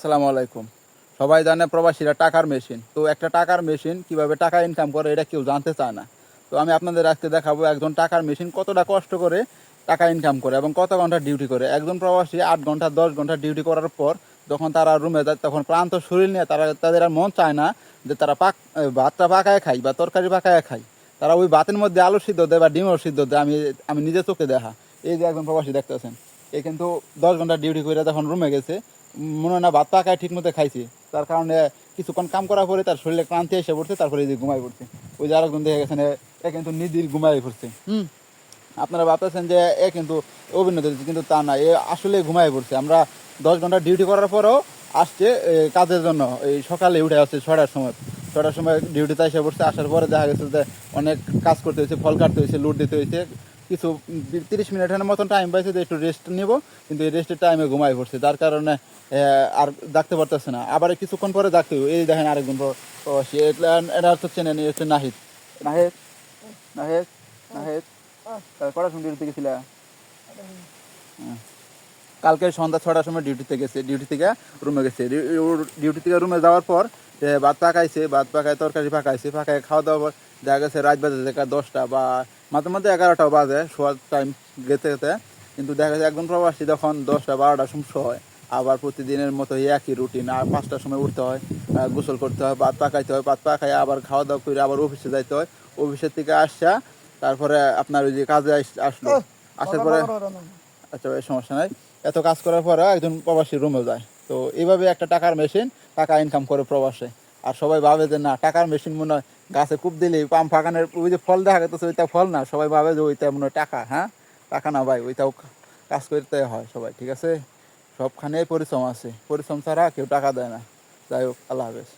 আসসালামু আলাইকুম। সবাই জানে প্রবাসীরা টাকার মেশিন। তো একটা টাকার মেশিন কিভাবে টাকা ইনকাম করে এটা কেউ জানতে চায় না। তো আমি আপনাদের আজকে দেখাবো একজন টাকার মেশিন কতটা কষ্ট করে টাকা ইনকাম করে এবং কত ঘন্টা ডিউটি করে। একজন প্রবাসী ৮ ঘন্টা ১০ ঘন্টা ডিউটি করার পর যখন তারা রুমে যায় তখন ক্লান্ত শরীর নিয়ে তাদের আর মন চায় না যে তারা ভাতটা পাকায় খায় বা তরকারি পাকায় খায়। তারা ওই ভাতের মধ্যে আলু সিদ্ধ দেয় বা ডিমও সিদ্ধ দেয়। আমি নিজে চোখে দেখা। এই যে একজন প্রবাসী দেখতেছেন, এ কিন্তু ১০ ঘন্টা ডিউটি করে যখন রুমে গেছে মনে হয় না ভাত পাকায় ঠিক মতো খাইছি, তার কারণে কিছুক্ষণ কাম করার পরে তার শরীরে ক্লান্তি এসে পড়ছে, তারপরে এই যে ঘুমাই পড়ছে। ওই যে আরেকজন দেখে গেছেন এ কিন্তু নিদির ঘুমাই পড়ছে। আপনারা ভাবতেছেন যে এ কিন্তু অভিনয় দিচ্ছে, কিন্তু তা না, এ আসলে ঘুমাই পড়ছে। আমরা ১০ ঘন্টা ডিউটি করার পরেও আসছে কাজের জন্য। এই সকালে উঠে আসছে ৬টার সময় ডিউটিতে এসে পড়ছে। আসার পরে দেখা গেছে যে অনেক কাজ করতে হয়েছে, ফল কাটতে হয়েছে, লুট দিতে হয়েছে, কিছু ৩০ মিনিটের মতন টাইম পাইছে যে একটু রেস্ট নিব, কিন্তু এই রেস্টের টাইমে ঘুমাই পড়ছে, যার কারণে আর ডাকতে পারতেছে না। আবার কিছুক্ষণ পরে ডাকতে হবে। এই দেখেন আরেকজন প্রবাসী, এটা হচ্ছে নাহিদ। নাহিদ নাহিদ নাহিদ কটার সময় ডিউটিতে গেছিলা? কালকে সন্ধ্যা ৬টার সময় ডিউটিতে গেছে, ডিউটি থেকে রুমে গেছে। ডিউটি থেকে রুমে যাওয়ার পর ভাত পাকাইছে, ভাত পাকায় তরকারি পাকায় খাওয়া দাওয়ার পর দেখা গেছে রাত বাজে দেখা ১০টা বা মাঝে মধ্যে ১১টাও বাজে শোয়ার টাইম যেতে যেতে। কিন্তু দেখা যায় একজন প্রবাসী যখন ১০টা ১২টার সময় হয়, আবার প্রতিদিনের মতো একই রুটিন। আর ৫টার সময় উঠতে হয়, গোসল করতে হয়, ভাত পাকাইতে হয়, ভাত পাকায় আবার খাওয়া দাওয়া করে আবার অফিসে যাইতে হয়। অফিসের থেকে আসা তারপরে আপনার ওই যে কাজে আসলো, আসার পরে আচ্ছা এই সমস্যা নাই। এত কাজ করার পরে একজন প্রবাসী রুমে যায়। তো এইভাবে একটা টাকার মেশিন টাকা ইনকাম করে প্রবাসে। আর সবাই ভাবে যে না, টাকার মেশিন মনে হয় গাছে কূপ দিলেই পাম ফাঁকানের ওই যে ফল দেখা গেছে ওইটা ফল না, সবাই ভাবে যে ওইটা মনে হয় টাকা। হ্যাঁ, টাকা না ভাই, ওইটাও কাজ করতে হয় সবাই, ঠিক আছে? সবখানেই পরিশ্রম আছে, পরিশ্রম ছাড়া কেউ টাকা দেয় না। যাই হোক, আল্লাহ হাফেজ।